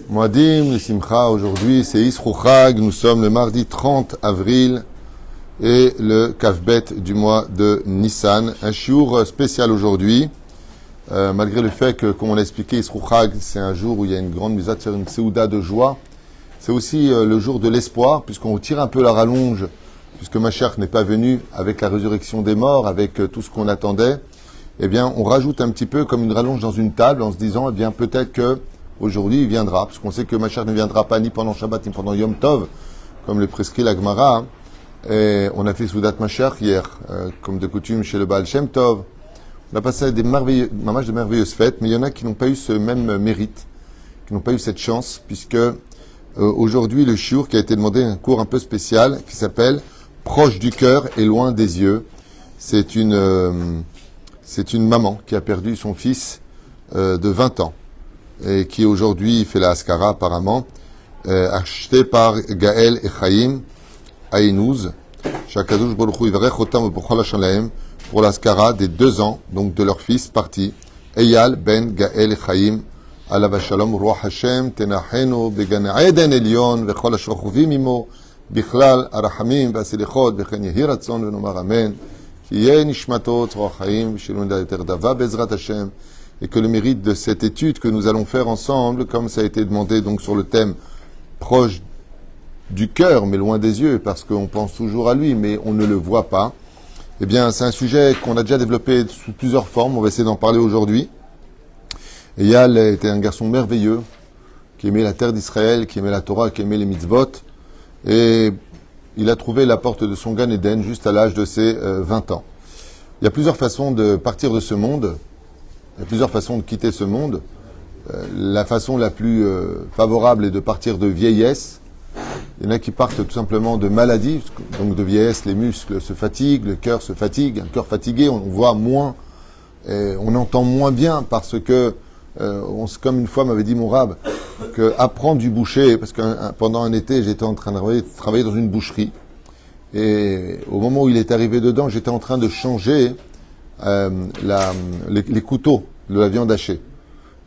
Moadim, le Simcha, aujourd'hui c'est Yisro Chag, nous sommes le mardi 30 avril et le Kavbet du mois de Nissan. Un chiour spécial aujourd'hui, malgré le fait que, comme on l'a expliqué, Yisro Chag, c'est un jour où il y a une grande misère de faire une séouda de joie. C'est aussi le jour de l'espoir, puisqu'on tire un peu la rallonge, puisque Mashiach n'est pas venu avec la résurrection des morts, avec tout ce qu'on attendait. Eh bien, on rajoute un petit peu comme une rallonge dans une table en se disant, eh bien, peut-être que aujourd'hui, il viendra, parce qu'on sait que Mashiach ne viendra pas ni pendant Shabbat, ni pendant Yom Tov, comme le prescrit la Gemara. Hein. Et on a fait Soudat Mashiach hier, comme de coutume chez le Baal Shem Tov. On a passé des merveilleuses fêtes, mais il y en a qui n'ont pas eu ce même mérite, qui n'ont pas eu cette chance, puisque aujourd'hui, le shiur qui a été demandé, un cours un peu spécial, qui s'appelle « Proche du cœur et loin des yeux ». C'est une maman qui a perdu son fils de 20 ans. Et qui aujourd'hui fait la Haskara apparemment, acheté par Gaël et Chaim Aïnouz, Shakadosh Baruch Hu Yivarech Otam B'Chol HaShalem, pour la Haskara des 2 ans, donc de leur fils parti, Eyal ben Gaël et Chaim, Alav Shalom Ruach Hashem, Tenachenu, Began Eden Elyon, V'chol HaShrachuvim Imo, Bichlal, Arachamim, V'asilichot, V'chen Yehi Ratzon, V'nomar Amen, Ki Yeh Nishmatot, Ruach Chaim, V'shilun Da'eter Dava, Bezrat Hashem, et que le mérite de cette étude que nous allons faire ensemble, comme ça a été demandé donc sur le thème proche du cœur, mais loin des yeux, parce qu'on pense toujours à lui, mais on ne le voit pas, eh bien, c'est un sujet qu'on a déjà développé sous plusieurs formes, on va essayer d'en parler aujourd'hui. Eyal était un garçon merveilleux, qui aimait la terre d'Israël, qui aimait la Torah, qui aimait les mitzvot, et il a trouvé la porte de son Gan Eden juste à l'âge de ses 20 ans. Il y a plusieurs façons de partir de ce monde. Il y a plusieurs façons de quitter ce monde. La façon la plus favorable est de partir de vieillesse. Il y en a qui partent tout simplement de maladie, donc de vieillesse, les muscles se fatiguent, le cœur se fatigue. Un cœur fatigué, on voit moins, on entend moins bien parce que, comme une fois m'avait dit mon rab, que apprendre du boucher, parce que pendant un été j'étais en train de travailler dans une boucherie, et au moment où il est arrivé dedans, j'étais en train de changer les couteaux de la viande hachée.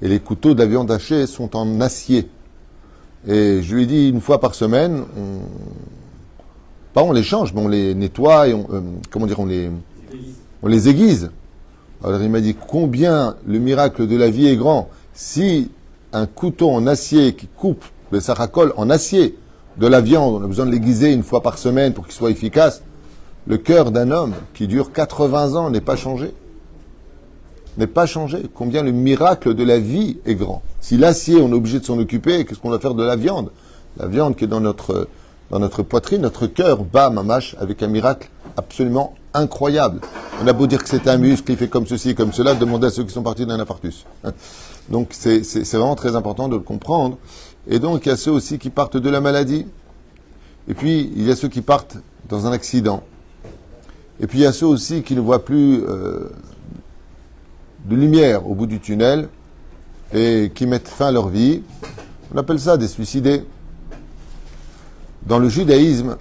Et les couteaux de la viande hachée sont en acier. Et je lui ai dit, une fois par semaine, on les change, mais on les nettoie et on les aiguise. Alors il m'a dit, combien le miracle de la vie est grand. Si un couteau en acier qui coupe le saracol en acier de la viande, on a besoin de l'aiguiser une fois par semaine pour qu'il soit efficace, le cœur d'un homme qui dure 80 ans n'est pas changé. N'est pas changé. Combien le miracle de la vie est grand. Si l'acier, on est obligé de s'en occuper, qu'est-ce qu'on va faire de la viande? La viande qui est dans notre poitrine, notre cœur bat mamache avec un miracle absolument incroyable. On a beau dire que c'est un muscle, il fait comme ceci, comme cela, demandez à ceux qui sont partis d'un infarctus. Donc c'est vraiment très important de le comprendre. Et donc il y a ceux aussi qui partent de la maladie. Et puis il y a ceux qui partent dans un accident. Et puis il y a ceux aussi qui ne voient plus de lumière au bout du tunnel et qui mettent fin à leur vie. On appelle ça des suicidés. Dans le judaïsme,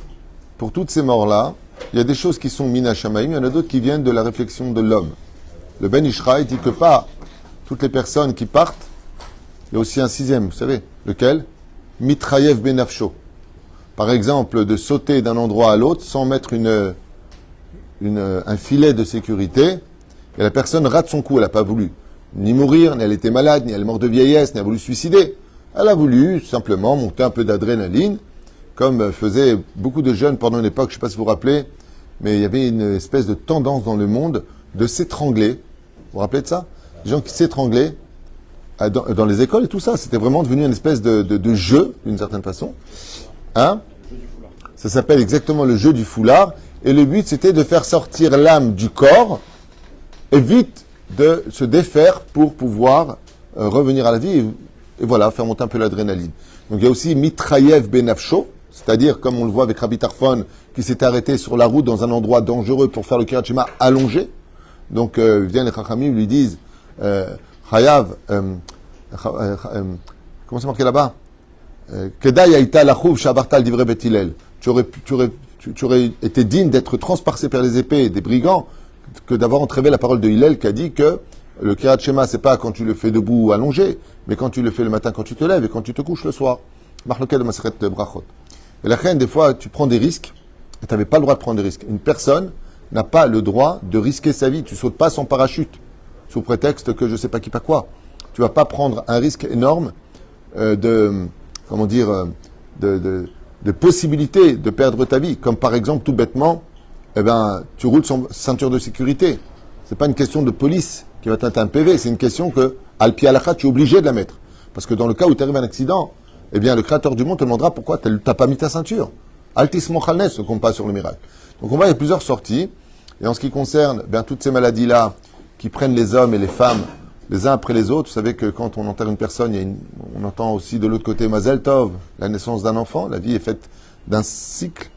pour toutes ces morts-là, il y a des choses qui sont mina shamaim, il y en a d'autres qui viennent de la réflexion de l'homme. Le Ben Ishraï dit que pas toutes les personnes qui partent, il y a aussi un 6e, vous savez, lequel? Mitrayev benafsho. Par exemple, de sauter d'un endroit à l'autre sans mettre un filet de sécurité, et la personne rate son coup, elle n'a pas voulu ni mourir, ni elle était malade, ni elle est morte de vieillesse, ni elle a voulu se suicider. Elle a voulu simplement monter un peu d'adrénaline, comme faisaient beaucoup de jeunes pendant une époque, je ne sais pas si vous vous rappelez, mais il y avait une espèce de tendance dans le monde de s'étrangler. Vous vous rappelez de ça? Des gens qui s'étranglaient dans les écoles et tout ça. C'était vraiment devenu une espèce de jeu, d'une certaine façon. Hein? Ça s'appelle exactement le jeu du foulard. Et le but, c'était de faire sortir l'âme du corps et vite de se défaire pour pouvoir revenir à la vie et voilà, faire monter un peu l'adrénaline. Donc il y a aussi Mitrayev Benafsho, c'est-à-dire comme on le voit avec Rabbi Tarfon qui s'est arrêté sur la route dans un endroit dangereux pour faire le Kiryat Shema allongé. Donc viennent les Chachamim lui disent Chayav, comment c'est marqué là-bas? Kedai Aïta Lachouv Shabartal Divrei Bet Hillel. Tu aurais été digne d'être transpercé par les épées des brigands que d'avoir entravé la parole de Hillel qui a dit que Le Kirat Shema, c'est pas quand tu le fais debout ou allongé, mais quand tu le fais le matin, quand tu te lèves et quand tu te couches le soir. Marloquet de Maseret Brachot. Et la reine, des fois, tu prends des risques et tu n'avais pas le droit de prendre des risques. Une personne n'a pas le droit de risquer sa vie. Tu sautes pas sans parachute, sous prétexte que je sais pas qui, pas quoi. Tu vas pas prendre un risque énorme de possibilité de perdre ta vie. Comme par exemple, tout bêtement, tu roules sans ceinture de sécurité. C'est pas une question de police qui va t'atteindre un PV, c'est une question que, al pi alakha, tu es obligé de la mettre. Parce que dans le cas où tu arrives à un accident, le Créateur du monde te demandera pourquoi tu n'as pas mis ta ceinture. Altis mochalnes ne compte pas sur le miracle. Donc on voit, il y a plusieurs sorties. Et en ce qui concerne toutes ces maladies-là qui prennent les hommes et les femmes les uns après les autres, vous savez que quand on enterre une personne, on entend aussi de l'autre côté Mazel Tov, la naissance d'un enfant. La vie est faite d'un cycle,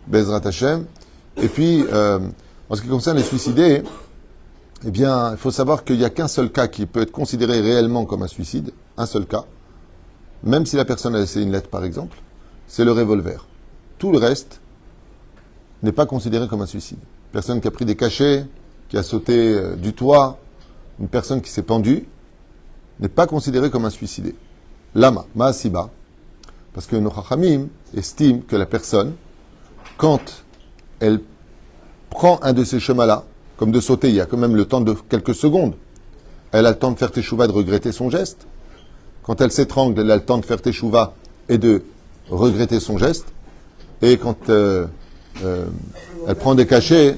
Bezrat Hashem. Et puis, en ce qui concerne les suicidés, il faut savoir qu'il n'y a qu'un seul cas qui peut être considéré réellement comme un suicide, un seul cas, même si la personne a laissé une lettre par exemple, c'est le revolver. Tout le reste n'est pas considéré comme un suicide. Une personne qui a pris des cachets, qui a sauté du toit, une personne qui s'est pendue, n'est pas considérée comme un suicidé. Lama, Maasiba, parce que nos Chachamim estiment que la personne, quand elle prend un de ces chemins-là, comme de sauter, il y a quand même le temps de quelques secondes, elle a le temps de faire teshuva et de regretter son geste. Quand elle s'étrangle, elle a le temps de faire teshuva et de regretter son geste. Et quand elle prend des cachets,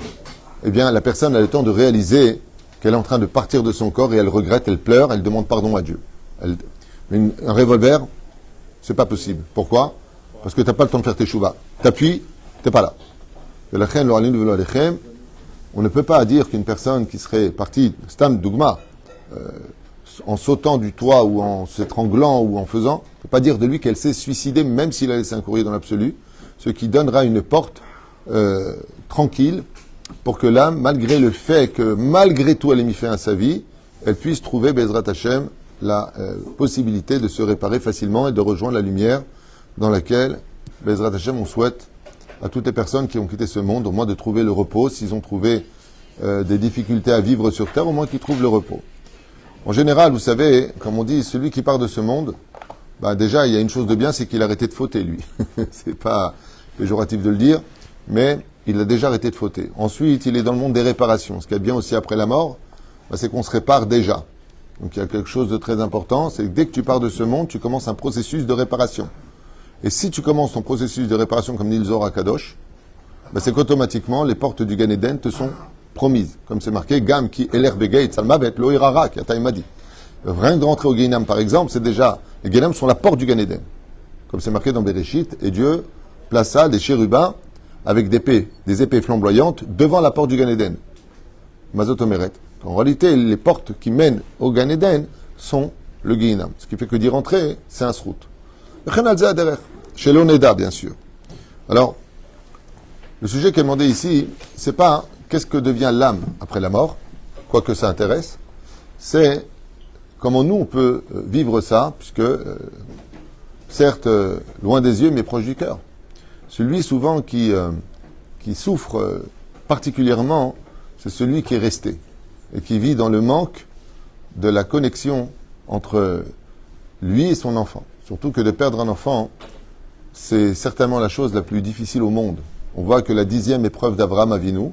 la personne a le temps de réaliser qu'elle est en train de partir de son corps et elle regrette, elle pleure, elle demande pardon à Dieu. Un revolver, c'est pas possible. Pourquoi? Parce que tu n'as pas le temps de faire teshuva. T'appuies, t'es pas là. Et la reine, on ne peut pas dire qu'une personne qui serait partie, Stam Dougma, en sautant du toit ou en s'étranglant ou en faisant, on ne peut pas dire de lui qu'elle s'est suicidée même s'il a laissé un courrier dans l'absolu, ce qui donnera une porte tranquille pour que l'âme, malgré le fait que malgré tout elle ait mis fin à sa vie, elle puisse trouver, Bezrat Hashem, la possibilité de se réparer facilement et de rejoindre la lumière dans laquelle, Bezrat Hashem, on souhaite à toutes les personnes qui ont quitté ce monde, au moins de trouver le repos. S'ils ont trouvé des difficultés à vivre sur Terre, au moins qu'ils trouvent le repos. En général, vous savez, comme on dit, celui qui part de ce monde, déjà, il y a une chose de bien, c'est qu'il a arrêté de fauter, lui. C'est pas péjoratif de le dire, mais il a déjà arrêté de fauter. Ensuite, il est dans le monde des réparations. Ce qui est bien aussi après la mort, c'est qu'on se répare déjà. Donc il y a quelque chose de très important, c'est que dès que tu pars de ce monde, tu commences un processus de réparation. Et si tu commences ton processus de réparation comme dit le Zohar Kadosh, c'est qu'automatiquement, les portes du Gan Eden te sont promises. Comme c'est marqué, Gam qui eler begeit salmavet lo irara, qui a dit. Rien que de rentrer au Guénam, par exemple, c'est déjà, les Guénam sont la porte du Gan Eden. Comme c'est marqué dans Bereshit, et Dieu plaça des chérubins avec des épées flamboyantes devant la porte du Gan Eden. Mazot Omeret. En réalité, les portes qui mènent au Gan Eden sont le Guénam. Ce qui fait que d'y rentrer, c'est un srout. Chez l'Oneda, bien sûr. Alors, le sujet qui est demandé ici, c'est pas qu'est-ce que devient l'âme après la mort, quoique ça intéresse, c'est comment nous on peut vivre ça, puisque, certes, loin des yeux, mais proche du cœur. Celui souvent qui souffre particulièrement, c'est celui qui est resté et qui vit dans le manque de la connexion entre lui et son enfant. Surtout que de perdre un enfant, c'est certainement la chose la plus difficile au monde. On voit que la 10e épreuve d'Abraham Avinu,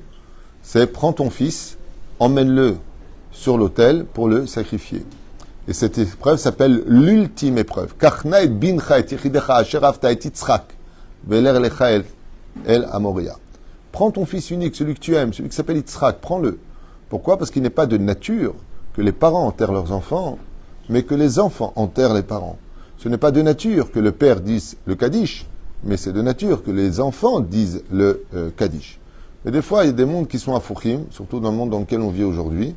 c'est prends ton fils, emmène-le sur l'autel pour le sacrifier. Et cette épreuve s'appelle l'ultime épreuve. Prends ton fils unique, celui que tu aimes, celui qui s'appelle Yitzhak, prends-le. Pourquoi? Parce qu'il n'est pas de nature que les parents enterrent leurs enfants, mais que les enfants enterrent les parents. Ce n'est pas de nature que le père dise le Kaddish, mais c'est de nature que les enfants disent le Kaddish. Et des fois, il y a des mondes qui sont à Fouchim, surtout dans le monde dans lequel on vit aujourd'hui.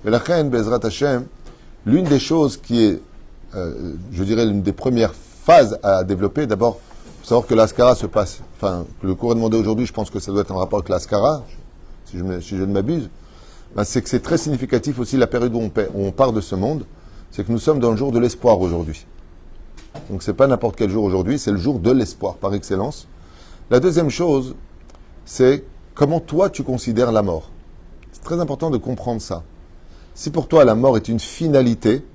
Mais la reine Bezrat Hashem, l'une des choses qui est, je dirais, l'une des premières phases à développer, d'abord, il faut savoir que l'Askara se passe, que le cours est demandé aujourd'hui, je pense que ça doit être en rapport avec l'Askara, si je ne m'abuse, c'est que c'est très significatif aussi la période où on part de ce monde, c'est que nous sommes dans le jour de l'espoir aujourd'hui. Donc c'est pas n'importe quel jour aujourd'hui, c'est le jour de l'espoir par excellence. La deuxième chose, c'est comment toi tu considères la mort. C'est très important de comprendre ça. Si pour toi la mort est une finalité,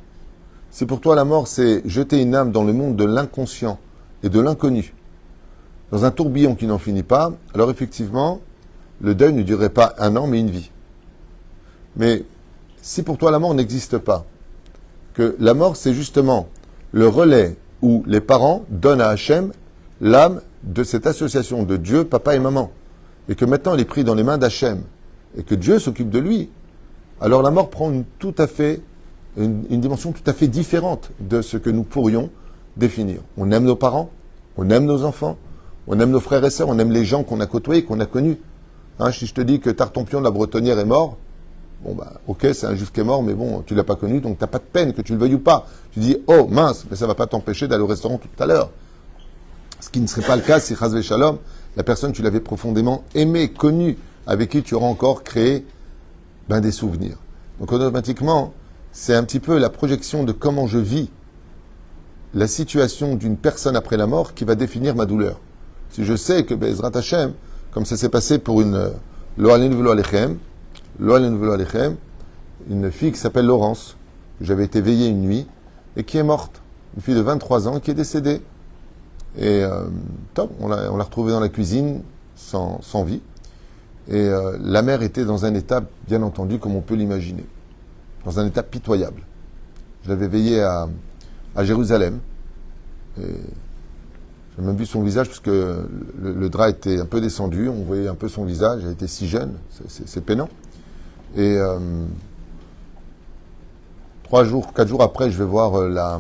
si pour toi la mort c'est jeter une âme dans le monde de l'inconscient et de l'inconnu, dans un tourbillon qui n'en finit pas, alors effectivement, le deuil ne durerait pas 1 an, mais une vie. Mais si pour toi la mort n'existe pas, que la mort c'est justement le relais où les parents donnent à Hachem l'âme de cette association de Dieu, papa et maman, et que maintenant il est pris dans les mains d'Hachem, et que Dieu s'occupe de lui, alors la mort prend une dimension tout à fait différente de ce que nous pourrions définir. On aime nos parents, on aime nos enfants, on aime nos frères et sœurs, on aime les gens qu'on a côtoyés, qu'on a connus. Hein, si je te dis que Tartampion de la Bretonnière est mort, bon bah ok, c'est un juif qui est mort, mais bon, tu l'as pas connu, donc t'as pas de peine, que tu le veuilles ou pas. Tu dis, oh mince, mais ça va pas t'empêcher d'aller au restaurant tout à l'heure. Ce qui ne serait pas le cas si Chazvé Shalom, la personne tu l'avais profondément aimée, connue, avec qui tu auras encore créé des souvenirs. Donc automatiquement, c'est un petit peu la projection de comment je vis la situation d'une personne après la mort qui va définir ma douleur. Si je sais que Bezrat Hashem, comme ça s'est passé pour une Lo Aleinu Velo Alechem, une fille qui s'appelle Laurence, que j'avais été veillé une nuit, et qui est morte. Une fille de 23 ans qui est décédée. Et on l'a retrouvée dans la cuisine, sans vie. Et la mère était dans un état, bien entendu, comme on peut l'imaginer. Dans un état pitoyable. Je l'avais veillée à Jérusalem. Et j'ai même vu son visage, parce que le drap était un peu descendu. On voyait un peu son visage. Elle était si jeune. C'est peinant. Et 4 jours après, je vais voir la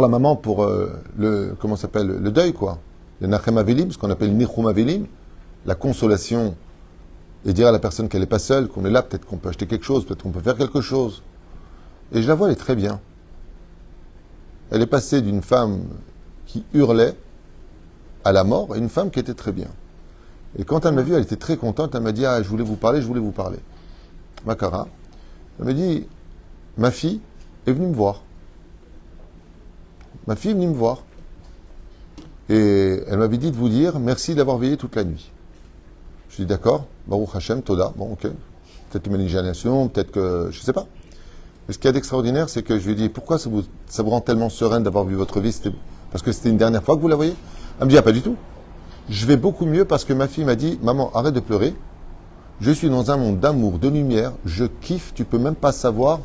maman pour le deuil, quoi. Le Nachem Avelim, ce qu'on appelle Nichum Avelim, la consolation, et dire à la personne qu'elle n'est pas seule, qu'on est là, peut-être qu'on peut acheter quelque chose, peut-être qu'on peut faire quelque chose. Et je la vois, elle est très bien. Elle est passée d'une femme qui hurlait à la mort à une femme qui était très bien. Et quand elle m'a vu, elle était très contente, elle m'a dit, je voulais vous parler. Makara. Elle m'a dit, ma fille est venue me voir. Et elle m'avait dit de vous dire merci d'avoir veillé toute la nuit. Je dis d'accord, Baruch Hashem, Toda, bon ok. Peut-être une imagination, peut-être que, je ne sais pas. Mais ce qu'il y a d'extraordinaire, c'est que je lui ai dit, pourquoi ça vous rend tellement sereine d'avoir vu votre vie? Parce que c'était une dernière fois que vous la voyez? Elle me dit, pas du tout. Je vais beaucoup mieux parce que ma fille m'a dit, maman, arrête de pleurer. Je suis dans un monde d'amour, de lumière, je kiffe, tu peux même pas savoir,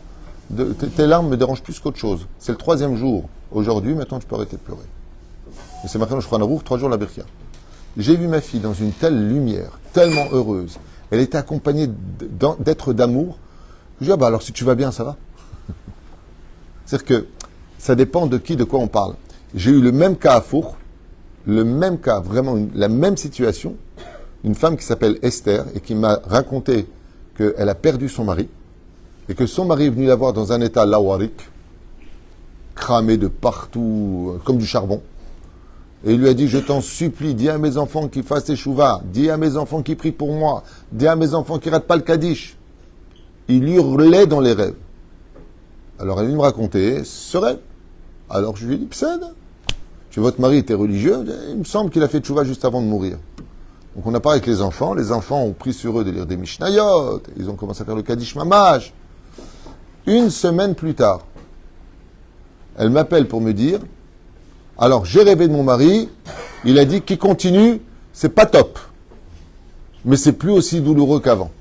tes larmes me dérangent plus qu'autre chose. C'est le 3e jour. Aujourd'hui, maintenant, tu peux arrêter de pleurer. Et c'est marqué dans le Shulchan Aruch, 3 jours la Birkia. J'ai vu ma fille dans une telle lumière, tellement heureuse. Elle était accompagnée d'êtres d'amour. Je dis, alors si tu vas bien, ça va. C'est-à-dire que ça dépend de quoi on parle. J'ai eu le même cas à Four, vraiment la même situation. Une femme qui s'appelle Esther et qui m'a raconté qu'elle a perdu son mari et que son mari est venu la voir dans un état lawarik, cramé de partout, comme du charbon. Et il lui a dit, je t'en supplie, dis à mes enfants qu'ils fassent échouva, dis à mes enfants qu'ils prient pour moi, dis à mes enfants qu'ils ratent pas le Kaddish. Il hurlait dans les rêves. Alors elle est venue me raconter ce rêve. Alors je lui ai dit, Psed, votre mari était religieux, il me semble qu'il a fait échouva juste avant de mourir. Donc on a parlé avec les enfants ont pris sur eux de lire des Mishnayot, ils ont commencé à faire le Kaddish Mamaj. 1 semaine plus tard, elle m'appelle pour me dire, alors j'ai rêvé de mon mari, il a dit qu'il continue, c'est pas top, mais c'est plus aussi douloureux qu'avant.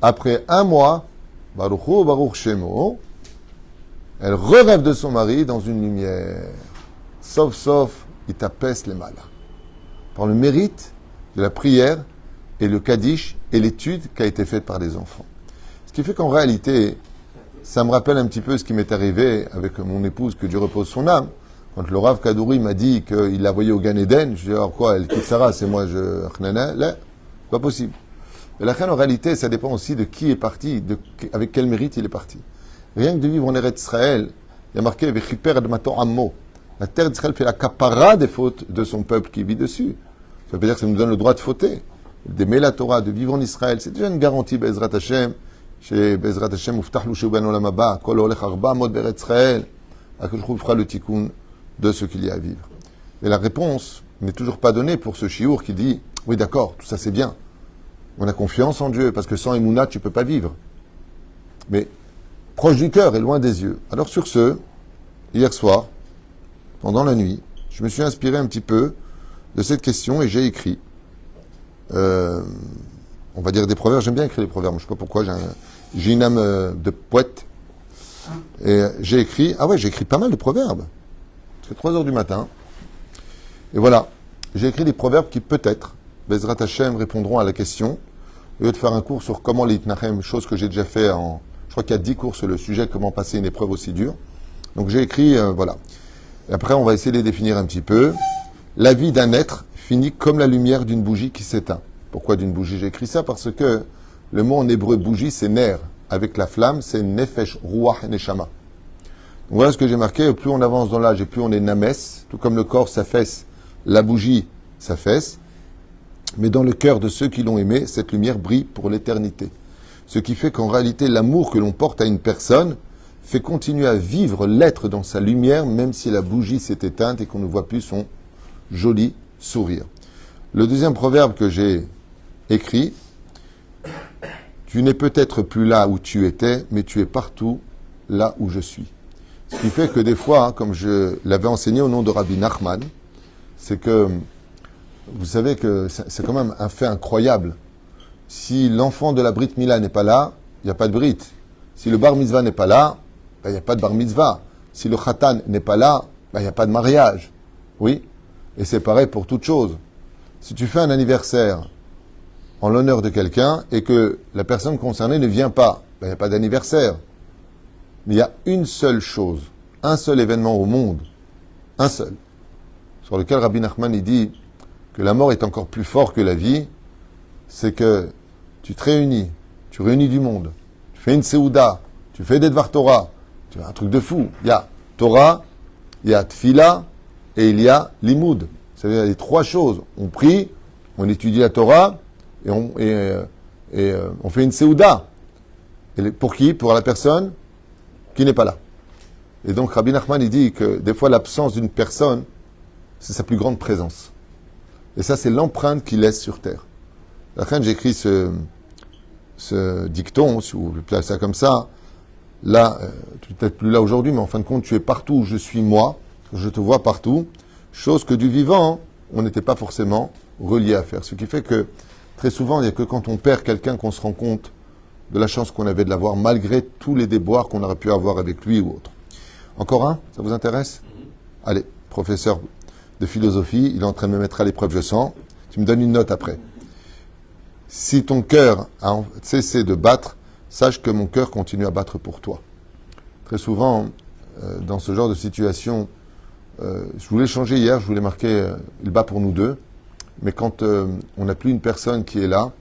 Après 1 mois, Baruch Shemo, elle rêve de son mari dans une lumière. Sauf, il t'apaise les malas. Par le mérite de la prière et le Kaddish et l'étude qui a été faite par les enfants. Ce qui fait qu'en réalité, ça me rappelle un petit peu ce qui m'est arrivé avec mon épouse, que Dieu repose son âme. Quand le Rav Kadouri m'a dit qu'il la voyait au Gan Eden, je lui ai dit, alors quoi, elle quitte Sarah, c'est moi, là, pas possible. Mais la reine, en réalité, ça dépend aussi de qui est parti, avec quel mérite il est parti. Rien que de vivre en Eretz Israël, il y a marqué Vechiper Admato Ammo. La terre d'Israël fait la capara des fautes de son peuple qui vit dessus. Ça veut dire que ça nous donne le droit de fauter. D'aimer la Torah, de vivre en Israël, c'est déjà une garantie, Bezrat Hashem. Chez Bezrat Hashem, Uftach Lushu Ben Olam Haba, Kol Olech Arba Mod Beretz Israël. Akadosh fera le tikkun de ce qu'il y a à vivre. Mais la réponse n'est toujours pas donnée pour ce chiour qui dit, oui d'accord, tout ça c'est bien. On a confiance en Dieu, parce que sans Emouna, tu ne peux pas vivre. Mais proche du cœur et loin des yeux. Alors sur ce, hier soir, pendant la nuit, je me suis inspiré un petit peu de cette question et j'ai écrit, on va dire des proverbes. J'aime bien écrire les proverbes, je ne sais pas pourquoi, j'ai une âme de poète. Et j'ai écrit, j'ai écrit pas mal de proverbes. C'est 3 heures du matin. Et voilà, j'ai écrit des proverbes qui peut-être, Bezrat Hashem, répondront à la question. Au lieu de faire un cours sur comment l'itnachem, chose que j'ai déjà fait je crois qu'il y a 10 cours sur le sujet, comment passer une épreuve aussi dure. Donc j'ai écrit, voilà. Et après, on va essayer de les définir un petit peu. La vie d'un être finit comme la lumière d'une bougie qui s'éteint. Pourquoi d'une bougie? J'ai écrit ça parce que le mot en hébreu bougie, c'est ner. Avec la flamme, c'est nefesh, ruach, neshama. Donc voilà ce que j'ai marqué. Plus on avance dans l'âge et plus on est names, tout comme le corps s'affaisse, la bougie s'affaisse. Mais dans le cœur de ceux qui l'ont aimé, cette lumière brille pour l'éternité. Ce qui fait qu'en réalité, l'amour que l'on porte à une personne fait continuer à vivre l'être dans sa lumière, même si la bougie s'est éteinte et qu'on ne voit plus son joli sourire. Le deuxième proverbe que j'ai écrit, tu n'es peut-être plus là où tu étais, mais tu es partout là où je suis. Ce qui fait que des fois, comme je l'avais enseigné au nom de Rabbi Nachman, c'est que vous savez que c'est quand même un fait incroyable. Si l'enfant de la Brit Mila n'est pas là, il n'y a pas de Brit. Si le Bar Mitzvah n'est pas là, il n'y a pas de Bar Mitzvah. Si le Khatan n'est pas là, il n'y a pas de mariage. Oui. Et c'est pareil pour toute chose. Si tu fais un anniversaire en l'honneur de quelqu'un et que la personne concernée ne vient pas, il n'y a pas d'anniversaire. Mais il y a une seule chose, un seul événement au monde, un seul, sur lequel Rabbi Nachman il dit que la mort est encore plus fort que la vie, c'est que tu te réunis, tu réunis du monde, tu fais une Seouda, tu fais des Dvar Torah, tu fais un truc de fou. Il y a Torah, il y a Tfila et il y a Limoud. C'est-à-dire les 3 choses. On prie, on étudie la Torah et on fait une Seouda. Et pour qui? Pour la personne qui n'est pas là. Et donc Rabbi Nachman il dit que des fois l'absence d'une personne, c'est sa plus grande présence. Et ça, c'est l'empreinte qu'il laisse sur terre. La fin, j'ai écrit ce dicton, si vous voulez placer ça comme ça. Là, tu n'es peut-être plus là aujourd'hui, mais en fin de compte, tu es partout où je suis moi. Je te vois partout. Chose que du vivant, on n'était pas forcément relié à faire. Ce qui fait que, très souvent, il n'y a que quand on perd quelqu'un qu'on se rend compte de la chance qu'on avait de l'avoir, malgré tous les déboires qu'on aurait pu avoir avec lui ou autre. Encore un? Ça vous intéresse? Allez, professeur de philosophie, il est en train de me mettre à l'épreuve, je sens. Tu me donnes une note après. Si ton cœur a cessé de battre, sache que mon cœur continue à battre pour toi. Très souvent, dans ce genre de situation, je voulais changer hier, je voulais marquer il bat pour nous deux, mais quand on n'a plus une personne qui est là,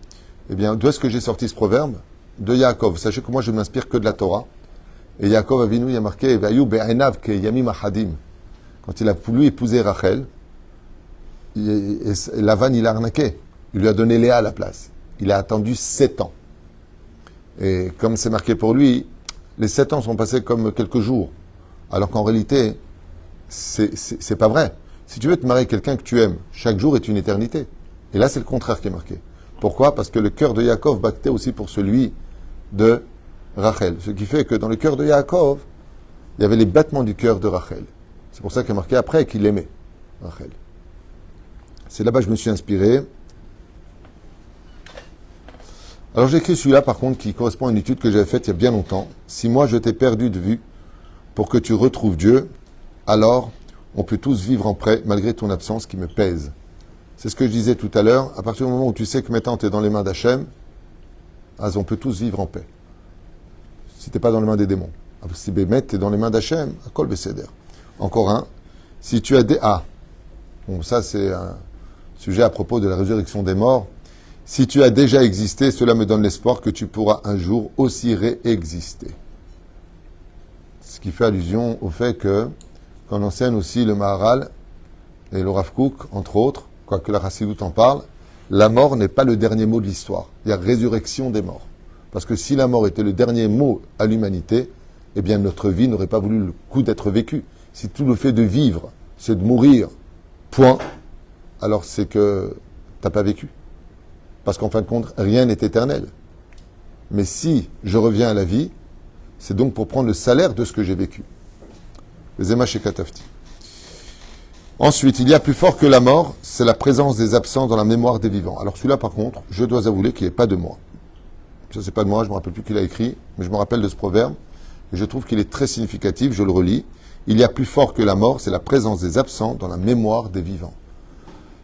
eh bien, d'où est-ce que j'ai sorti ce proverbe? De Yaakov. Sachez que moi, je ne m'inspire que de la Torah. Et Yaakov Avinu, il a marqué Vayu be'enav ke yamim ahadim. Quand il a voulu épouser Rachel, Lavan, il a arnaqué. Il lui a donné Léa à la place. Il a attendu 7 ans. Et comme c'est marqué pour lui, les 7 ans sont passés comme quelques jours. Alors qu'en réalité, c'est pas vrai. Si tu veux te marier avec quelqu'un que tu aimes, chaque jour est une éternité. Et là, c'est le contraire qui est marqué. Pourquoi? Parce que le cœur de Yaakov battait aussi pour celui de Rachel. Ce qui fait que dans le cœur de Yaakov, il y avait les battements du cœur de Rachel. C'est pour ça qu'il est marqué après qu'il aimait Rachel. C'est là-bas que je me suis inspiré. Alors j'ai écrit celui-là par contre qui correspond à une étude que j'avais faite il y a bien longtemps. Si moi je t'ai perdu de vue pour que tu retrouves Dieu, alors on peut tous vivre en paix malgré ton absence qui me pèse. C'est ce que je disais tout à l'heure. À partir du moment où tu sais que maintenant tu es dans les mains d'Hachem, on peut tous vivre en paix. Si tu n'es pas dans les mains des démons. Si Bémet, tu es dans les mains d'Hachem, à Kol Beseder. Encore un. Si tu as des... Bon, ça c'est un sujet à propos de la résurrection des morts. Si tu as déjà existé, cela me donne l'espoir que tu pourras un jour aussi réexister. Ce qui fait allusion au fait que, qu'on enseigne aussi le Maharal et le Rav Kook, entre autres, quoique la Chassidoute en parle, la mort n'est pas le dernier mot de l'histoire. Il y a résurrection des morts. Parce que si la mort était le dernier mot à l'humanité, eh bien notre vie n'aurait pas voulu le coup d'être vécue. Si tout le fait de vivre, c'est de mourir, point, alors c'est que t'as pas vécu. Parce qu'en fin de compte, rien n'est éternel. Mais si je reviens à la vie, c'est donc pour prendre le salaire de ce que j'ai vécu. Les Zema chez Katafti. Ensuite, il y a plus fort que la mort, c'est la présence des absents dans la mémoire des vivants. Alors celui-là, par contre, je dois avouer qu'il n'est pas de moi. Ça, c'est pas de moi, je ne me rappelle plus qui l'a écrit, mais je me rappelle de ce proverbe, et je trouve qu'il est très significatif, je le relis. Il y a plus fort que la mort, c'est la présence des absents dans la mémoire des vivants.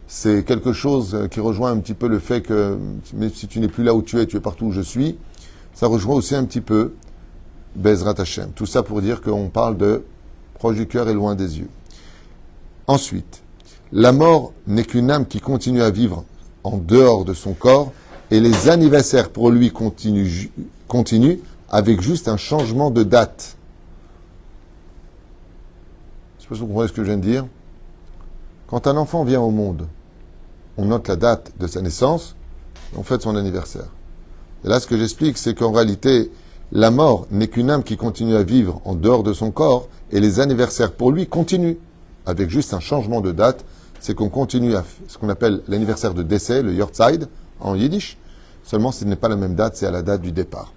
C'est quelque chose qui rejoint un petit peu le fait que, même si tu n'es plus là où tu es partout où je suis, ça rejoint aussi un petit peu Bezrat Hashem. Tout ça pour dire qu'on parle de proche du cœur et loin des yeux. Ensuite, la mort n'est qu'une âme qui continue à vivre en dehors de son corps et les anniversaires pour lui continuent avec juste un changement de date. Je ne sais pas si vous comprenez ce que je viens de dire. Quand un enfant vient au monde, on note la date de sa naissance et on fête son anniversaire. Et là, ce que j'explique, c'est qu'en réalité, la mort n'est qu'une âme qui continue à vivre en dehors de son corps et les anniversaires pour lui continuent avec juste un changement de date, c'est qu'on continue à ce qu'on appelle l'anniversaire de décès, le Yortzeit, en yiddish. Seulement, ce n'est pas la même date, c'est à la date du départ.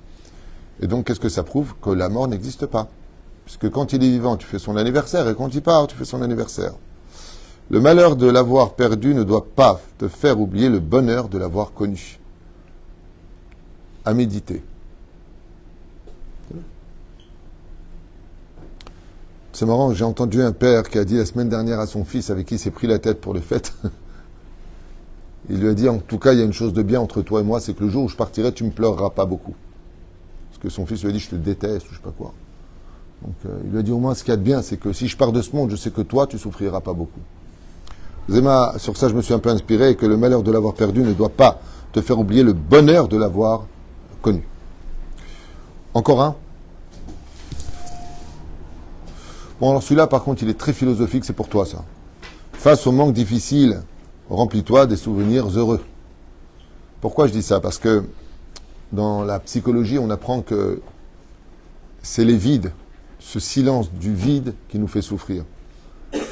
Et donc, qu'est-ce que ça prouve? Que la mort n'existe pas. Puisque quand il est vivant, tu fais son anniversaire, et quand il part, tu fais son anniversaire. Le malheur de l'avoir perdu ne doit pas te faire oublier le bonheur de l'avoir connu. À méditer. C'est marrant, j'ai entendu un père qui a dit la semaine dernière à son fils avec qui il s'est pris la tête pour le fête. Il lui a dit, en tout cas, il y a une chose de bien entre toi et moi, c'est que le jour où je partirai, tu ne me pleureras pas beaucoup. Parce que son fils lui a dit, je te déteste, ou je sais pas quoi. Donc, il lui a dit, au moins, ce qu'il y a de bien, c'est que si je pars de ce monde, je sais que toi, tu souffriras pas beaucoup. Zema, sur ça, je me suis un peu inspiré, et que le malheur de l'avoir perdu ne doit pas te faire oublier le bonheur de l'avoir connu. Encore un. Bon, alors celui-là, par contre, il est très philosophique, c'est pour toi, ça. Face au manque difficile, remplis-toi des souvenirs heureux. Pourquoi je dis ça? Parce que dans la psychologie, on apprend que c'est les vides, ce silence du vide qui nous fait souffrir.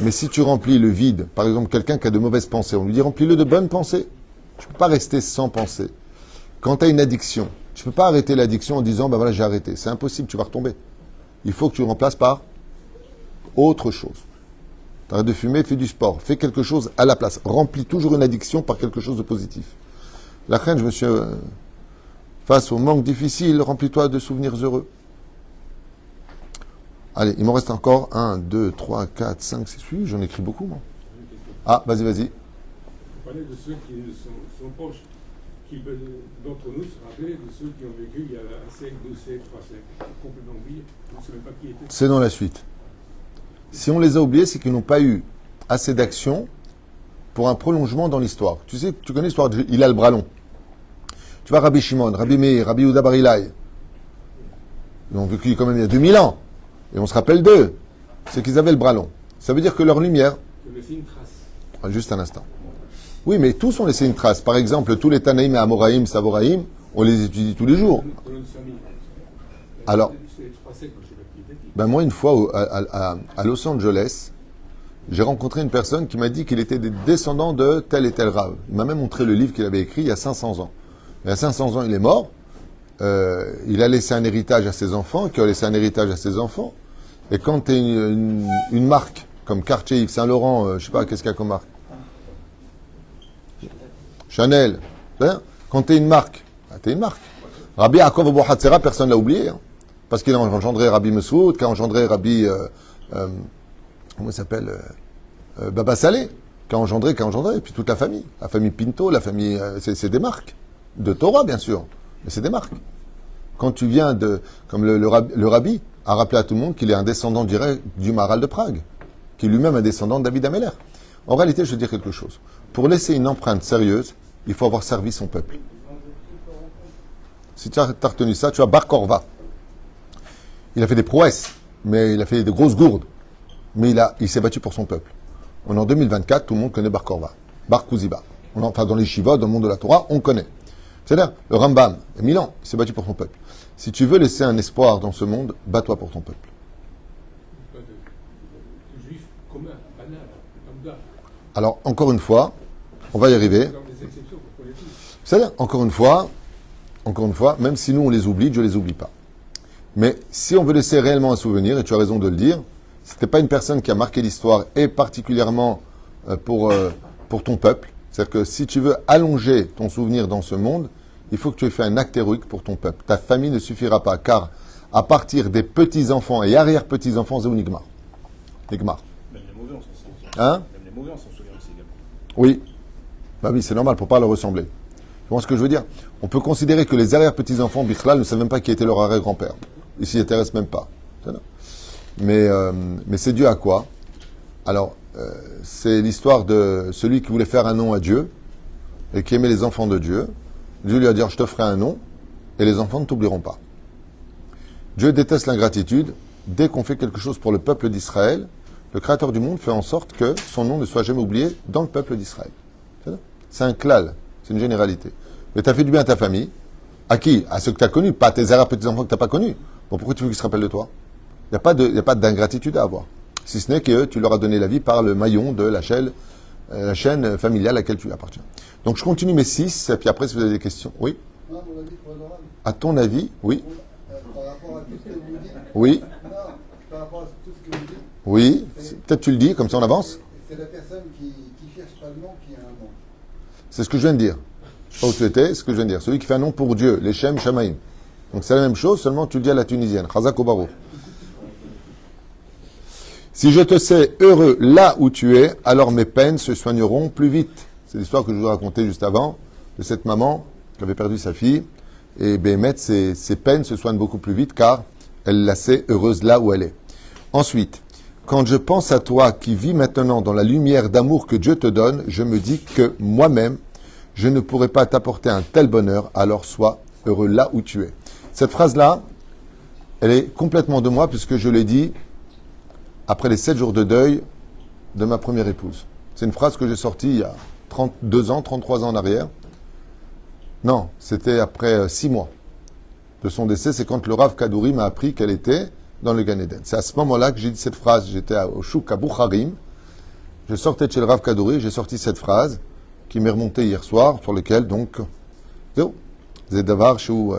Mais si tu remplis le vide, par exemple, quelqu'un qui a de mauvaises pensées, on lui dit remplis-le de bonnes pensées. Tu ne peux pas rester sans pensée. Quand tu as une addiction, tu ne peux pas arrêter l'addiction en disant, ben voilà, j'ai arrêté. C'est impossible, tu vas retomber. Il faut que tu le remplaces par autre chose. T'arrêtes de fumer, fais du sport, fais quelque chose à la place. Remplis toujours une addiction par quelque chose de positif. La reine, je me suis... face au manque difficile, remplis-toi de souvenirs heureux. Allez, il m'en reste encore 1, 2, 3, 4, 5, 6, 8. J'en écris beaucoup, moi. Ah, vas-y. Vous parlez de ceux qui sont proches, qui d'entre nous se rappellent de ceux qui ont vécu il y a un siècle, 2 siècles, 3 siècles, complètement oubliés. On ne sait même pas qui était. C'est dans la suite. Si on les a oubliés, c'est qu'ils n'ont pas eu assez d'action pour un prolongement dans l'histoire. Tu sais, tu connais l'histoire d'Hillel Bralon. Tu vois Rabbi Shimon, Rabbi Meir, Rabbi Yehuda Bar Ilai. Ils ont vécu quand même il y a 2000 ans. Et on se rappelle d'eux. C'est qu'ils avaient le Bralon. Ça veut dire que leur lumière... Ils ont laissé une trace. Juste un instant. Oui, mais tous ont laissé une trace. Par exemple, tous les Tanaïm et Amoraïm, Savoraïm, on les étudie tous les jours. Dans notre famille. Alors... C'est les 3 siècles, je ne sais pas qui était qui. Ben moi, une fois, à Los Angeles, j'ai rencontré une personne qui m'a dit qu'il était des descendants de tel et tel rave. Il m'a même montré le livre qu'il avait écrit il y a 500 ans. Il y a 500 ans, il est mort. Il a laissé un héritage à ses enfants, qui a laissé un héritage à ses enfants. Et quand tu es une marque, comme Cartier, Yves Saint Laurent, je sais pas, qu'est-ce qu'il y a comme marque? Chanel. Quand tu es une marque, tu es une marque. Rabbi Yaakov Abu Hatzera, personne ne l'a oublié. Hein. Parce qu'il a engendré Rabbi Mesoud, qui a engendré Rabbi, comment il s'appelle, Baba Saleh, qui a engendré, et puis toute la famille Pinto, la famille, c'est des marques, de Torah bien sûr, mais c'est des marques. Quand tu viens comme le Rabbi a rappelé à tout le monde qu'il est un descendant direct du Maharal de Prague, qui est lui-même un descendant de David Ameller. En réalité, je veux dire quelque chose. Pour laisser une empreinte sérieuse, il faut avoir servi son peuple. Si tu as retenu ça, tu as Bar Korva. Il a fait des prouesses, mais il a fait de grosses gourdes. Mais il s'est battu pour son peuple. On est en 2024, tout le monde connaît Bar Korva, Bar Kuziba. Enfin, dans les Shiva, dans le monde de la Torah, on connaît. C'est-à-dire, le Rambam, il y a 1000 ans, il s'est battu pour son peuple. Si tu veux laisser un espoir dans ce monde, bats-toi pour ton peuple. Pas de juif commun, banal, lambda. Alors, encore une fois, on va y arriver. Dans les exceptions, pour les tous. C'est-à-dire, encore une fois, même si nous on les oublie, Dieu les oublie pas. Mais si on veut laisser réellement un souvenir, et tu as raison de le dire, c'était pas une personne qui a marqué l'histoire, et particulièrement pour ton peuple. C'est-à-dire que si tu veux allonger ton souvenir dans ce monde, il faut que tu aies fait un acte héroïque pour ton peuple. Ta famille ne suffira pas, car à partir des petits-enfants et arrière-petits-enfants, c'est Nigmar. Nigmar. Même les mauvais, on s'en souvient. Hein? Même les mauvais, on s'en souvient aussi également. Oui. Bah oui, c'est normal, pour pas leur ressembler. Tu vois ce que je veux dire? On peut considérer que les arrière-petits-enfants, Bichlal, ne savent même pas qui était leur arrière-grand-père. Ils s'y intéressent même pas. Mais c'est dû à quoi? Alors, c'est l'histoire de celui qui voulait faire un nom à Dieu et qui aimait les enfants de Dieu. Dieu lui a dit, je te ferai un nom et les enfants ne t'oublieront pas. Dieu déteste l'ingratitude. Dès qu'on fait quelque chose pour le peuple d'Israël, le Créateur du monde fait en sorte que son nom ne soit jamais oublié dans le peuple d'Israël. C'est un klal, c'est une généralité. Mais tu as fait du bien à ta famille. À qui? À ceux que tu as connus, pas à tes arrière-petits-enfants que tu n'as pas connus. Bon, pourquoi tu veux qu'ils se rappellent de toi? Il n'y a pas d'ingratitude à avoir. Si ce n'est que tu leur as donné la vie par le maillon de la chaîne familiale à laquelle tu appartiens. Donc je continue mes 6, et puis après si vous avez des questions. Oui? À ton avis, oui? Par rapport à tout ce que vous dites. Oui? Non, par rapport à tout ce que vous dites. Oui? Peut-être tu le dis, comme ça on avance? C'est la personne qui cherche pas le nom qui a un nom. C'est ce que je viens de dire. Je sais pas où tu étais, c'est ce que je viens de dire. Celui qui fait un nom pour Dieu, les Shem Shamaim. Donc c'est la même chose, seulement tu le dis à la tunisienne. Chazak ou Barou. Si je te sais heureux là où tu es, alors mes peines se soigneront plus vite. C'est l'histoire que je vous ai racontée juste avant, de cette maman qui avait perdu sa fille. Et Béhémet, ses peines se soignent beaucoup plus vite car elle la sait heureuse là où elle est. Ensuite, quand je pense à toi qui vis maintenant dans la lumière d'amour que Dieu te donne, je me dis que moi-même, je ne pourrais pas t'apporter un tel bonheur, alors sois heureux là où tu es. Cette phrase-là, elle est complètement de moi puisque je l'ai dit après les 7 jours de deuil de ma première épouse. C'est une phrase que j'ai sortie il y a 32 ans, 33 ans en arrière. Non, c'était après 6 mois de son décès. C'est quand le Rav Kadouri m'a appris qu'elle était dans le Gan Eden. C'est à ce moment-là que j'ai dit cette phrase. J'étais au Chouk à Boucharim. Je sortais de chez le Rav Kadouri. J'ai sorti cette phrase qui m'est remontée hier soir, sur laquelle donc... Zedavar Chou...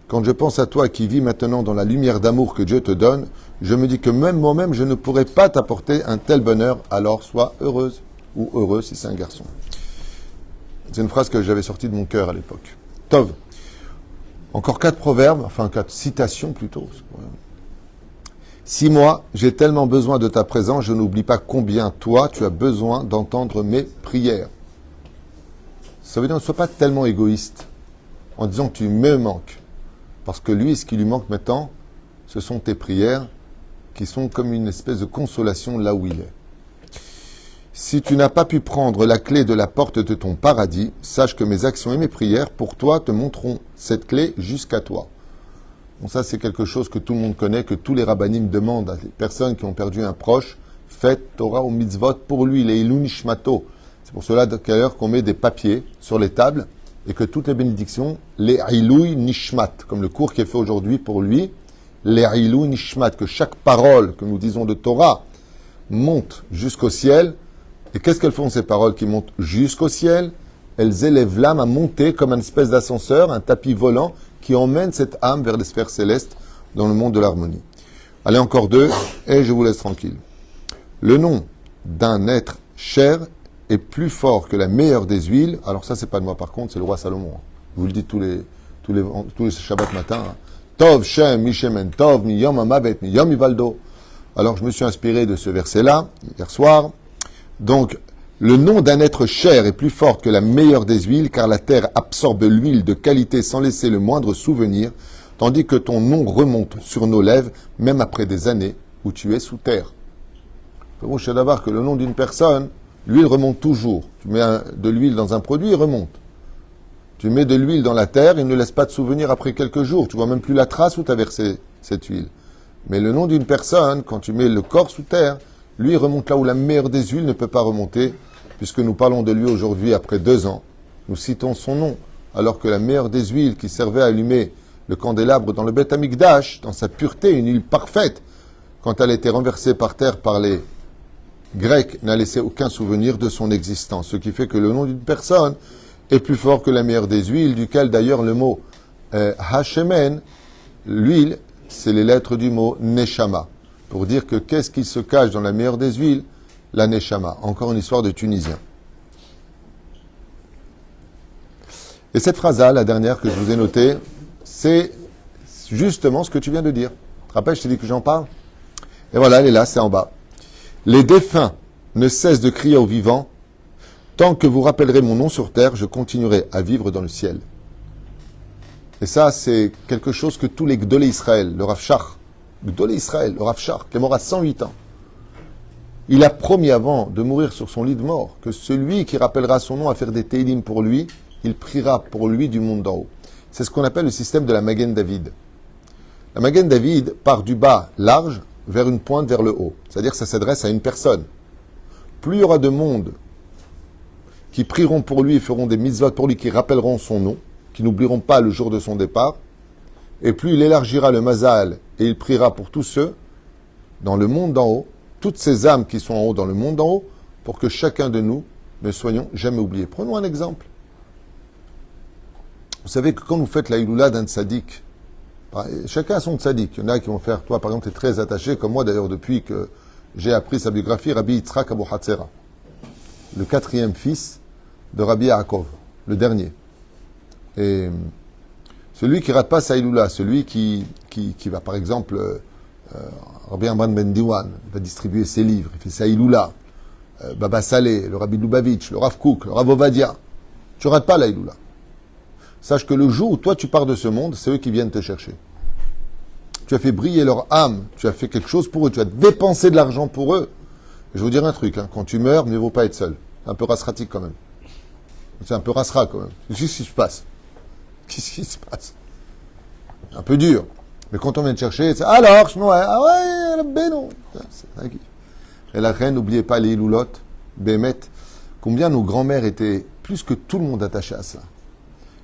Quand je pense à toi qui vis maintenant dans la lumière d'amour que Dieu te donne, je me dis que même moi-même, je ne pourrais pas t'apporter un tel bonheur, alors sois heureuse ou heureux si c'est un garçon. C'est une phrase que j'avais sortie de mon cœur à l'époque. Tov. Encore 4 proverbes, enfin 4 citations plutôt. 6 mois, j'ai tellement besoin de ta présence, je n'oublie pas combien toi, tu as besoin d'entendre mes prières. Ça veut dire ne sois pas tellement égoïste en disant que tu me manques. Parce que lui, ce qui lui manque maintenant, ce sont tes prières qui sont comme une espèce de consolation là où il est. Si tu n'as pas pu prendre la clé de la porte de ton paradis, sache que mes actions et mes prières pour toi te montreront cette clé jusqu'à toi. Bon, ça c'est quelque chose que tout le monde connaît, que tous les rabbinim demandent à des personnes qui ont perdu un proche. Faites Torah ou mitzvot pour lui, les Ilou Nishmato. C'est pour cela d'ailleurs qu'on met des papiers sur les tables et que toutes les bénédictions, les Ilou Nishmat, comme le cours qui est fait aujourd'hui pour lui, les Ilou Nishmat, que chaque parole que nous disons de Torah monte jusqu'au ciel. Et qu'est-ce qu'elles font ces paroles qui montent jusqu'au ciel? Elles élèvent l'âme à monter comme une espèce d'ascenseur, un tapis volant qui emmène cette âme vers les sphères célestes dans le monde de l'harmonie. Allez, encore 2, et je vous laisse tranquille. Le nom d'un être cher est plus fort que la meilleure des huiles. Alors ça, c'est pas de moi par contre, c'est le roi Salomon. Je vous le dis tous les Shabbat matin. Tov Shem Mishemen Tov Miyom Amavet Miyom Ivaldo. Alors je me suis inspiré de ce verset-là hier soir. Donc, le nom d'un être cher est plus fort que la meilleure des huiles, car la terre absorbe l'huile de qualité sans laisser le moindre souvenir, tandis que ton nom remonte sur nos lèvres, même après des années où tu es sous terre. Bon, je sais d'abord que le nom d'une personne, l'huile remonte toujours. Tu mets de l'huile dans un produit, il remonte. Tu mets de l'huile dans la terre, il ne laisse pas de souvenir après quelques jours. Tu vois même plus la trace où tu as versé cette huile. Mais le nom d'une personne, quand tu mets le corps sous terre, lui, il remonte là où la meilleure des huiles ne peut pas remonter, puisque nous parlons de lui aujourd'hui après 2 ans. Nous citons son nom, alors que la meilleure des huiles qui servait à allumer le candélabre dans le Beth Amikdash, dans sa pureté, une huile parfaite, quand elle était renversée par terre par les Grecs, n'a laissé aucun souvenir de son existence. Ce qui fait que le nom d'une personne est plus fort que la meilleure des huiles, duquel d'ailleurs le mot Hashemen, l'huile, c'est les lettres du mot Neshama. Pour dire que qu'est-ce qui se cache dans la meilleure des huiles? La Neshama. Encore une histoire de Tunisien. Et cette phrase-là, la dernière que je vous ai notée, c'est justement ce que tu viens de dire. Tu te rappelles, je t'ai dit que j'en parle? Et voilà, elle est là, c'est en bas. Les défunts ne cessent de crier aux vivants. Tant que vous rappellerez mon nom sur terre, je continuerai à vivre dans le ciel. Et ça, c'est quelque chose que tous les Gdolé Israël, le Rav Shach, Gdolé Israël, le Rav Shach, qui est mort à 108 ans, il a promis avant de mourir sur son lit de mort que celui qui rappellera son nom à faire des télim pour lui, il priera pour lui du monde d'en haut. C'est ce qu'on appelle le système de la Magen David. La Magen David part du bas large vers une pointe vers le haut. C'est-à-dire que ça s'adresse à une personne. Plus il y aura de monde qui prieront pour lui et feront des mitzvot pour lui, qui rappelleront son nom, qui n'oublieront pas le jour de son départ, et plus il élargira le mazal et il priera pour tous ceux dans le monde d'en haut, toutes ces âmes qui sont en haut dans le monde d'en haut, pour que chacun de nous ne soyons jamais oubliés. Prenons un exemple. Vous savez que quand vous faites la Iloula d'un tzaddik, chacun a son tzaddik. Il y en a qui vont faire, toi par exemple, tu es très attaché, comme moi d'ailleurs depuis que j'ai appris sa biographie, Rabbi Yitzhak Abu Hatzera, le 4e fils de Rabbi Yaakov, le dernier. Et celui qui rate pas sa Iloula, celui qui va par exemple, Rabbi Amran Ben Diwan, va distribuer ses livres, il fait sa Iloula, Baba Saleh, le Rabbi Lubavitch, le Rav Kook, le Rav Ovadia, tu rates pas la Iloula. Sache que le jour où toi tu pars de ce monde, c'est eux qui viennent te chercher. Tu as fait briller leur âme, tu as fait quelque chose pour eux, tu as dépensé de l'argent pour eux. Et je vais vous dire un truc, hein, quand tu meurs, mieux vaut pas être seul. C'est un peu rasratique quand même. C'est un peu rasra quand même. Qu'est-ce qui se passe? Qu'est-ce qui se passe? Un peu dur. Mais quand on vient te chercher, c'est alors, ah ouais, ben non. Et la reine, n'oubliez pas les iloulotes, Bémet, combien nos grands-mères étaient plus que tout le monde attachés à ça.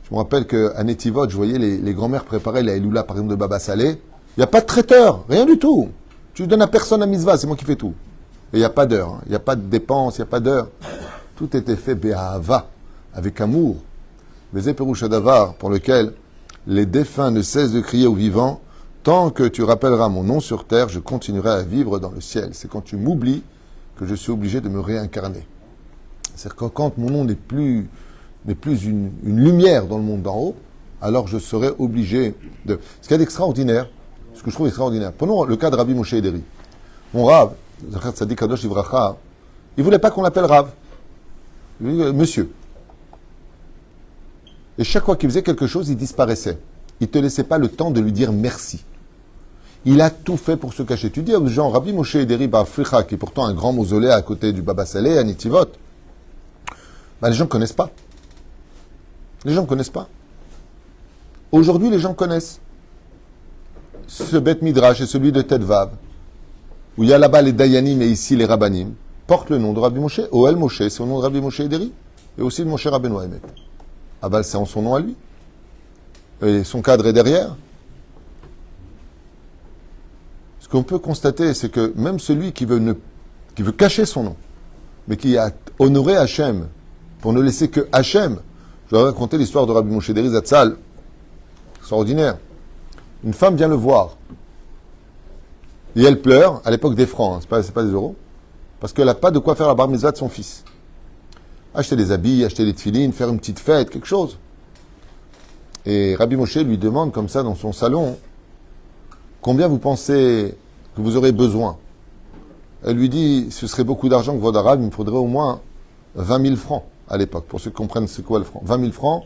Je me rappelle qu'à Netivot, je voyais les grands-mères préparer la iloula, par exemple, de Baba Saleh. Il n'y a pas de traiteur, rien du tout. Tu donnes à personne à Mitzvah, c'est moi qui fais tout. Et il n'y a pas d'heure, il n'y a pas de dépenses, il n'y a pas d'heure. Tout était fait Béhava, avec amour. Bézé Peroucha Davar, pour lequel les défunts ne cessent de crier aux vivants, tant que tu rappelleras mon nom sur terre, je continuerai à vivre dans le ciel. C'est quand tu m'oublies que je suis obligé de me réincarner. C'est-à-dire que quand mon nom n'est plus une lumière dans le monde d'en haut, alors je serai obligé de... Ce qu'il y a d'extraordinaire, ce que je trouve extraordinaire, prenons le cas de Rabbi Moshe Ederi. Mon Rav, Zachat Tzadik Kadosh Ivracha, il ne voulait pas qu'on l'appelle Rav. Il dit, monsieur. Et chaque fois qu'il faisait quelque chose, il disparaissait. Il ne te laissait pas le temps de lui dire merci. Il a tout fait pour se cacher. Tu dis aux gens, Rabbi Moshe Ederi Ba'africha, qui est pourtant un grand mausolée à côté du Baba Saleh, à Netivot, les gens ne connaissent pas. Les gens ne connaissent pas. Aujourd'hui, les gens connaissent. Ce Beth Midrash est celui de Tedvav, où il y a là-bas les Dayanim et ici les Rabbanim, porte le nom de Rabbi Moshe. Oel Moshe, c'est le nom de Rabbi Moshe Ederi, et aussi de Moshe Rabbeinu Haemet. Abal, c'est en son nom à lui. Et son cadre est derrière. Ce qu'on peut constater, c'est que même celui qui veut cacher son nom, mais qui a honoré Hachem, pour ne laisser que Hachem. Je vais raconter l'histoire de Rabbi Moshe Ederi Zatzal. Extraordinaire. Une femme vient le voir. Et elle pleure, à l'époque des francs, hein, c'est pas des euros, parce qu'elle n'a pas de quoi faire la bar mitzvah de son fils. Acheter des habits, acheter des tefilines, faire une petite fête, quelque chose. Et Rabbi Moshe lui demande comme ça dans son salon, combien vous pensez que vous aurez besoin? Elle lui dit, ce serait beaucoup d'argent que votre arabe, il me faudrait au moins 20 000 francs à l'époque, pour ceux qui comprennent c'est quoi le franc. 20 000 francs,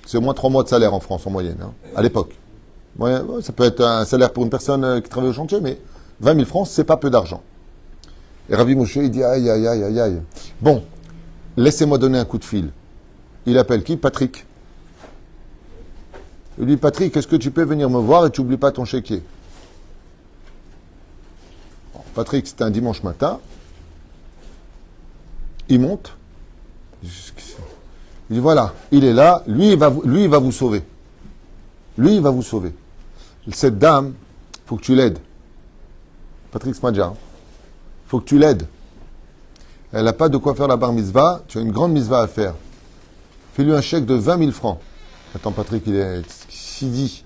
c'est au moins 3 mois de salaire en France en moyenne, hein, à l'époque. Ouais, ça peut être un salaire pour une personne qui travaille au chantier, mais 20 000 francs, c'est pas peu d'argent. Et Rabbi Moshe, il dit, aïe, aïe, aïe, aïe, aïe. Bon, laissez-moi donner un coup de fil. Il appelle qui? Patrick. Il dit, Patrick, est-ce que tu peux venir me voir et tu n'oublies pas ton chéquier? Bon, Patrick, c'était un dimanche matin. Il monte. Il dit, voilà, il est là. Lui, il va vous sauver. Lui, il va vous sauver. Cette dame, il faut que tu l'aides. Patrick Smadja, il faut que tu l'aides. Elle n'a pas de quoi faire la bar mitzvah. Tu as une grande mitzvah à faire. Fais-lui un chèque de 20 000 francs. Attends, Patrick, il est chidi.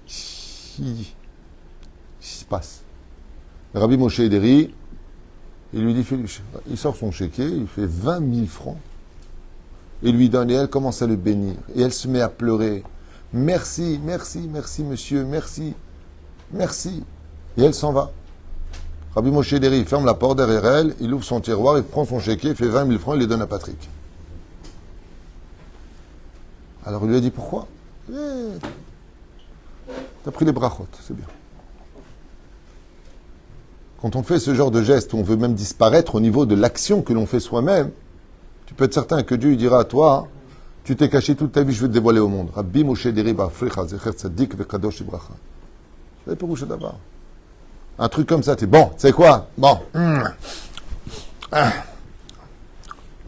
Chidi. Qu'est-ce qui se passe? Rabbi Moshe Ederi, il lui dit, il sort son chéquier, il fait 20 000 francs. Il lui donne et elle commence à le bénir. Et elle se met à pleurer. Merci, merci, merci monsieur, merci, merci. Et elle s'en va. Rabbi Moshe Ederi, il ferme la porte derrière elle, il ouvre son tiroir, il prend son chéquier, il fait 20 000 francs, il les donne à Patrick. Alors il lui a dit pourquoi? T'as pris les brachot, c'est bien. Quand on fait ce genre de geste où on veut même disparaître au niveau de l'action que l'on fait soi-même, tu peux être certain que Dieu dira à toi, tu t'es caché toute ta vie, je vais te dévoiler au monde. Rabbi Moshe Ederi ba'africha zecher tzadik vekadosh ibracha. C'est pour Moshe d'abord. Un truc comme ça, tu es bon, tu sais quoi? Bon. Pas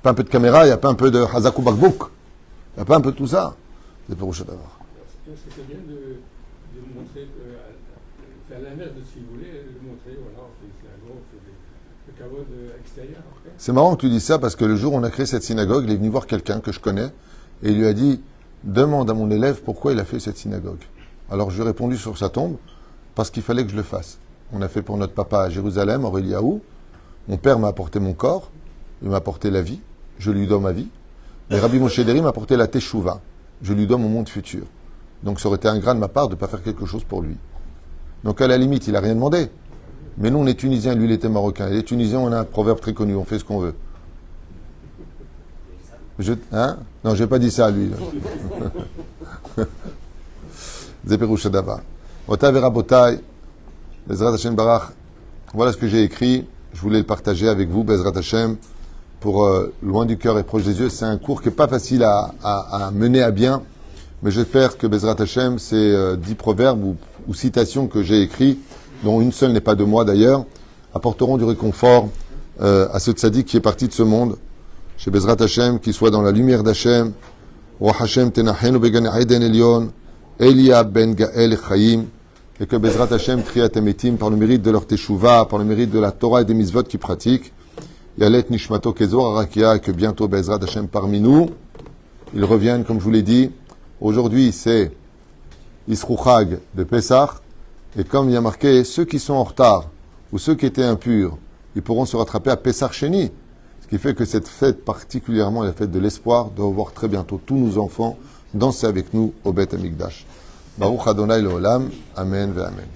un peu de caméra, il n'y a pas un peu de Hazakou Bakbouk. Il n'y a pas un peu de tout ça. C'est pour Moshe d'abord. Est-ce que c'est bien de montrer, faire l'inverse de ce qu'il voulait, de montrer, voilà, on fait une synagogue, on fait le kavod extérieur après? C'est marrant que tu dises ça parce que le jour où on a créé cette synagogue, il est venu voir quelqu'un que je connais et il lui a dit demande à mon élève pourquoi il a fait cette synagogue. Alors je lui ai répondu sur sa tombe parce qu'il fallait que je le fasse. On a fait pour notre papa à Jérusalem, Aureliaou. Mon père m'a apporté mon corps, il m'a apporté la vie, je lui donne ma vie. Et Rabbi Moshe Ederi m'a apporté la teshuva, je lui donne mon monde futur. Donc ça aurait été ingrat de ma part de ne pas faire quelque chose pour lui. Donc à la limite, il n'a rien demandé. Mais nous, on est Tunisiens, lui, il était Marocain. Et les Tunisiens, on a un proverbe très connu, on fait ce qu'on veut. Non, je n'ai pas dit ça, lui. Zeperoucha Dava. Ota vera botai, Bezrat Hashem Barach. Voilà ce que j'ai écrit. Je voulais le partager avec vous, Bezrat Hashem, pour loin du cœur et proche des yeux. C'est un cours qui n'est pas facile à mener à bien. Mais j'espère que Bezrat Hashem, ces 10 proverbes ou citations que j'ai écrits, dont une seule n'est pas de moi d'ailleurs, apporteront du réconfort à ce tzaddik qui est parti de ce monde. Chez Bezrat Hashem, qui soit dans la lumière d'Hashem, Roi Hashem tenachenu began Eden Elyon, Elia ben Gael Chaim, et que Bezrat Hashem triat emetim par le mérite de leur teshuva, par le mérite de la Torah et des mitzvot qu'ils pratiquent, Yalet Nishmato Kezor Arakia, et que bientôt Bezrat Hashem parmi nous, ils reviennent, comme je vous l'ai dit. Aujourd'hui, c'est Isru Chag de Pessah, et comme il y a marqué, ceux qui sont en retard, ou ceux qui étaient impurs, ils pourront se rattraper à Pessah Sheni. Ce qui fait que cette fête, particulièrement la fête de l'espoir, doit voir très bientôt tous nos enfants danser avec nous au Beth Amikdash. Baruch Adonai Leolam. Amen ve Amen.